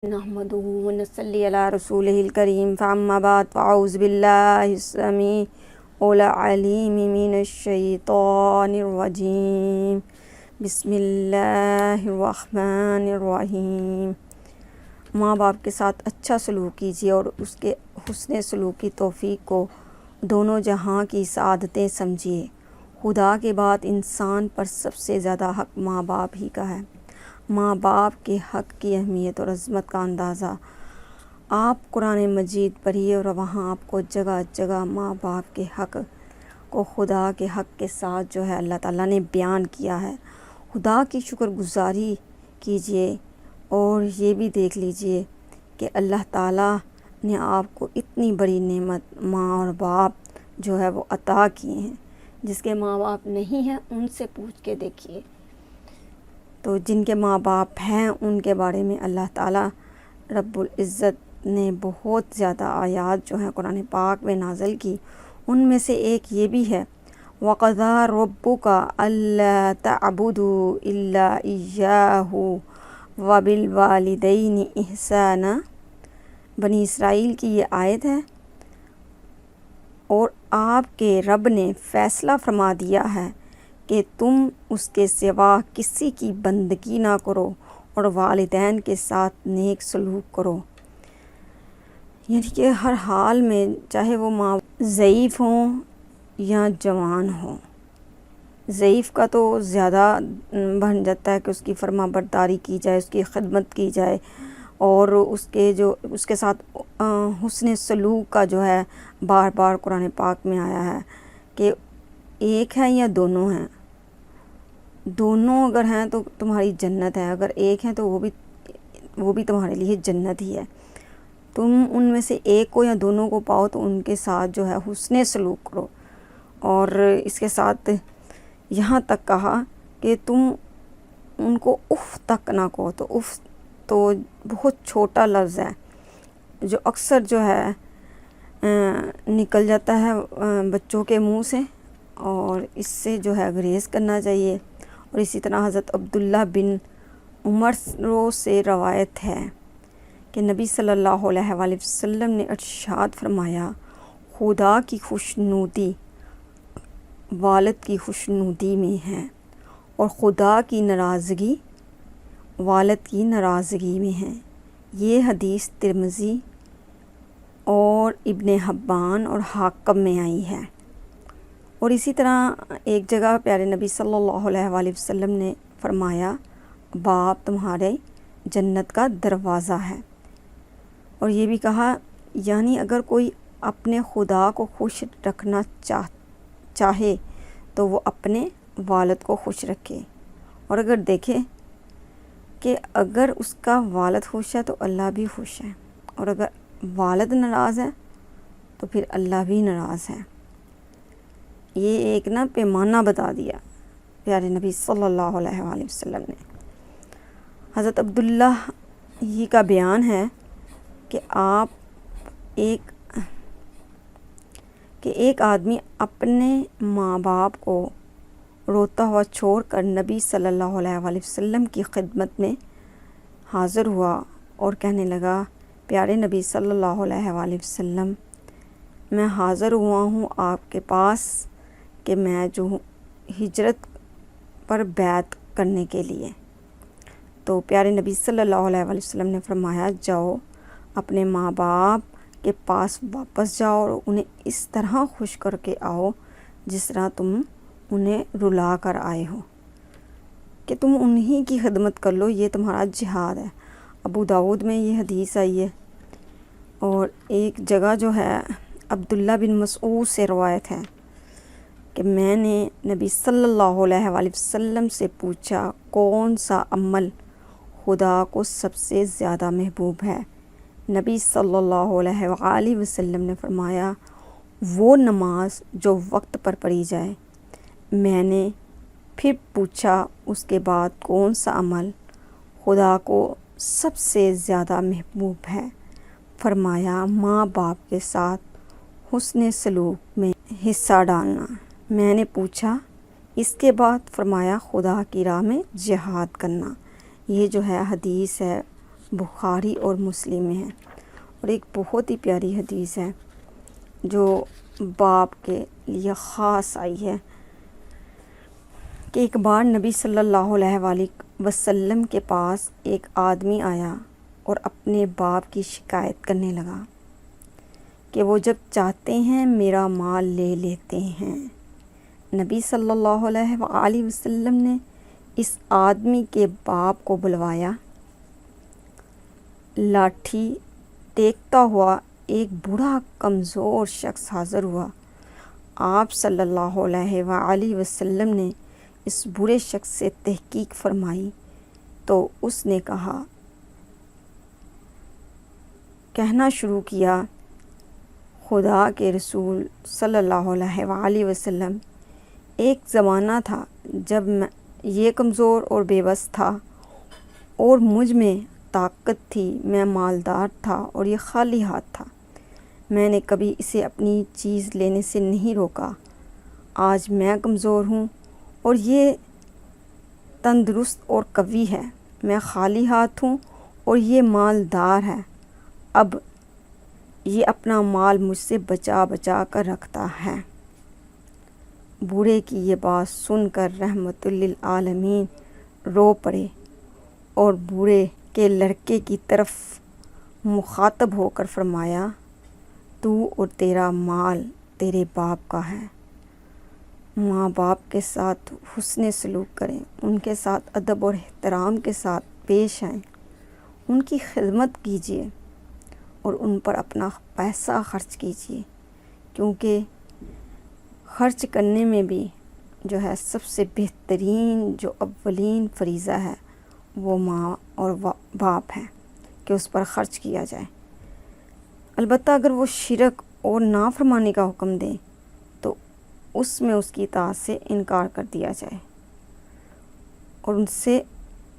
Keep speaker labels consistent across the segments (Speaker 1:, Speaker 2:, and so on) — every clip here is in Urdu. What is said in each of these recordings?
Speaker 1: نحمده ونصلي على رسوله الكريم فأما بعد فأعوذ بالله السميع العليم من الشيطان الرجيم بسم اللہ الرحمن الرحیم۔ ماں باپ کے ساتھ اچھا سلوک کیجیے اور اس کے حسن سلوک کی توفیق کو دونوں جہاں کی سعادتیں سمجھیے۔ خدا کے بعد انسان پر سب سے زیادہ حق ماں باپ ہی کا ہے۔ ماں باپ کے حق کی اہمیت اور عظمت کا اندازہ آپ قرآن مجید پڑھیے اور وہاں آپ کو جگہ جگہ ماں باپ کے حق کو خدا کے حق کے ساتھ اللہ تعالیٰ نے بیان کیا ہے۔ خدا کی شکر گزاری کیجیے اور یہ بھی دیکھ لیجیے کہ اللہ تعالیٰ نے آپ کو اتنی بڑی نعمت ماں اور باپ وہ عطا کیے ہیں۔ جس کے ماں باپ نہیں ہیں ان سے پوچھ کے دیکھیے، تو جن کے ماں باپ ہیں ان کے بارے میں اللہ تعالیٰ رب العزت نے بہت زیادہ آیات قرآن پاک میں نازل کی۔ ان میں سے ایک یہ بھی ہے وَقَضَىٰ رَبُّكَ أَلَّا تَعْبُدُوا إِلَّا إِيَّاهُ وَبِالْوَالِدَيْنِ إِحْسَانًا۔ بنی اسرائیل کی یہ آیت ہے، اور آپ کے رب نے فیصلہ فرما دیا ہے کہ تم اس کے سوا کسی کی بندگی نہ کرو اور والدین کے ساتھ نیک سلوک کرو۔ یعنی کہ ہر حال میں چاہے وہ ماں ضعیف ہوں یا جوان ہوں، ضعیف کا تو زیادہ بن جاتا ہے کہ اس کی فرما برداری کی جائے، اس کی خدمت کی جائے اور اس کے ساتھ حسن سلوک کا بار بار قرآن پاک میں آیا ہے کہ ایک ہے یا دونوں ہیں۔ دونوں اگر ہیں تو تمہاری جنت ہے، اگر ایک ہیں تو وہ بھی تمہارے لیے جنت ہی ہے۔ تم ان میں سے ایک کو یا دونوں کو پاؤ تو ان کے ساتھ حسن سلوک کرو۔ اور اس کے ساتھ یہاں تک کہا کہ تم ان کو اف تک نہ کہو، تو اف تو بہت چھوٹا لفظ ہے جو اکثر نکل جاتا ہے بچوں کے منہ سے، اور اس سے گریز کرنا چاہیے۔ اور اسی طرح حضرت عبداللہ بن عمر سے روایت ہے کہ نبی صلی اللہ علیہ وآلہ وسلم نے ارشاد فرمایا، خدا کی خوشنودی والد کی خوشنودی میں ہے، اور خدا کی ناراضگی والد کی ناراضگی میں ہے۔ یہ حدیث ترمذی اور ابن حبان اور حاکم میں آئی ہے۔ اور اسی طرح ایک جگہ پیارے نبی صلی اللہ علیہ وآلہ وسلم نے فرمایا، باپ تمہارے جنت کا دروازہ ہے۔ اور یہ بھی کہا، یعنی اگر کوئی اپنے خدا کو خوش رکھنا چاہے تو وہ اپنے والد کو خوش رکھے، اور اگر دیکھے کہ اگر اس کا والد خوش ہے تو اللہ بھی خوش ہے، اور اگر والد ناراض ہے تو پھر اللہ بھی ناراض ہے۔ یہ ایک پیمانہ بتا دیا پیارے نبی صلی اللہ علیہ وآلہ وسلم نے۔ حضرت عبداللہ ہی کا بیان ہے کہ ایک آدمی اپنے ماں باپ کو روتا ہوا چھوڑ کر نبی صلی اللہ علیہ وآلہ وسلم کی خدمت میں حاضر ہوا اور کہنے لگا، پیارے نبی صلی اللہ علیہ وآلہ وسلم، میں حاضر ہوا ہوں آپ کے پاس کہ میں ہجرت پر بیعت کرنے کے لیے۔ تو پیارے نبی صلی اللہ علیہ وآلہ وسلم نے فرمایا، جاؤ اپنے ماں باپ کے پاس واپس جاؤ اور انہیں اس طرح خوش کر کے آؤ جس طرح تم انہیں رلا کر آئے ہو، کہ تم انہی کی خدمت کر لو، یہ تمہارا جہاد ہے۔ ابو داؤد میں یہ حدیث آئی ہے۔ اور ایک جگہ عبداللہ بن مسعود سے روایت ہے کہ میں نے نبی صلی اللہ علیہ وآلہ وسلم سے پوچھا، کون سا عمل خدا کو سب سے زیادہ محبوب ہے؟ نبی صلی اللہ علیہ وآلہ وسلم نے فرمایا، وہ نماز جو وقت پر پڑھی جائے۔ میں نے پھر پوچھا، اس کے بعد کون سا عمل خدا کو سب سے زیادہ محبوب ہے؟ فرمایا، ماں باپ کے ساتھ حسن سلوک میں حصہ ڈالنا۔ میں نے پوچھا، اس کے بعد؟ فرمایا، خدا کی راہ میں جہاد کرنا۔ یہ حدیث ہے بخاری اور مسلم میں ہے، اور ایک بہت ہی پیاری حدیث ہے جو باپ کے لیے خاص آئی ہے کہ ایک بار نبی صلی اللہ علیہ وآلہ وسلم کے پاس ایک آدمی آیا اور اپنے باپ کی شکایت کرنے لگا کہ وہ جب چاہتے ہیں میرا مال لے لیتے ہیں۔ نبی صلی اللہ علیہ وآلہ وسلم نے اس آدمی کے باپ کو بلوایا۔ لاٹھی ٹیکتا ہوا ایک بوڑھا کمزور شخص حاضر ہوا۔ آپ صلی اللہ علیہ وآلہ وسلم نے اس بوڑھے شخص سے تحقیق فرمائی تو اس نے کہنا شروع کیا، خدا کے رسول صلی اللہ علیہ وآلہ وسلم، ایک زمانہ تھا جب یہ کمزور اور بے بس تھا اور مجھ میں طاقت تھی، میں مالدار تھا اور یہ خالی ہاتھ تھا، میں نے کبھی اسے اپنی چیز لینے سے نہیں روکا۔ آج میں کمزور ہوں اور یہ تندرست اور قوی ہے، میں خالی ہاتھ ہوں اور یہ مالدار ہے، اب یہ اپنا مال مجھ سے بچا بچا کر رکھتا ہے۔ بوڑھے کی یہ بات سن کر رحمت للعالمین رو پڑے اور بوڑھے کے لڑکے کی طرف مخاطب ہو کر فرمایا، تو اور تیرا مال تیرے باپ کا ہے، ماں باپ کے ساتھ حسن سلوک کریں، ان کے ساتھ ادب اور احترام کے ساتھ پیش آئیں، ان کی خدمت کیجیے اور ان پر اپنا پیسہ خرچ کیجیے، کیونکہ خرچ کرنے میں بھی جو ہے سب سے بہترین جو اولین فریضہ ہے وہ ماں اور باپ ہے کہ اس پر خرچ کیا جائے۔ البتہ اگر وہ شرک اور نافرمانی کا حکم دیں تو اس میں اس کی اطاعت سے انکار کر دیا جائے اور ان سے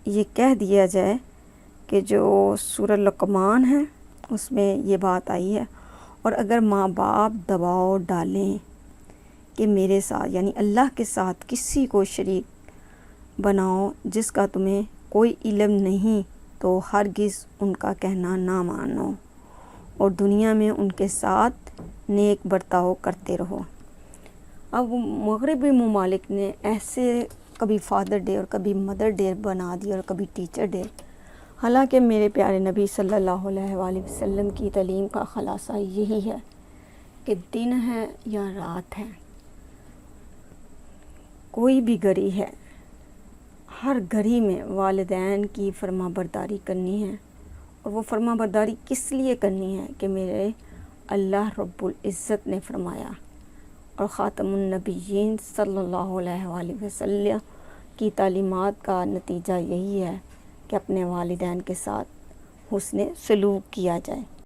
Speaker 1: یہ کہہ دیا جائے کہ جو سورہ لقمان ہے اس میں یہ بات آئی ہے، اور اگر ماں باپ دباؤ ڈالیں کہ میرے ساتھ یعنی اللہ کے ساتھ کسی کو شریک بناؤ جس کا تمہیں کوئی علم نہیں، تو ہرگز ان کا کہنا نہ مانو اور دنیا میں ان کے ساتھ نیک برتاؤ کرتے رہو۔ اب مغربی ممالک نے ایسے کبھی فادر ڈے اور کبھی مدر ڈے بنا دیا اور کبھی ٹیچر ڈے، حالانکہ میرے پیارے نبی صلی اللہ علیہ وآلہ وسلم کی تعلیم کا خلاصہ یہی ہے کہ دن ہے یا رات ہے، کوئی بھی گھڑی ہے، ہر گھڑی میں والدین کی فرما برداری کرنی ہے، اور وہ فرما برداری کس لیے کرنی ہے کہ میرے اللہ رب العزت نے فرمایا، اور خاتم النبیین صلی اللہ علیہ وآلہ وسلم کی تعلیمات کا نتیجہ یہی ہے کہ اپنے والدین کے ساتھ حسن سلوک کیا جائے۔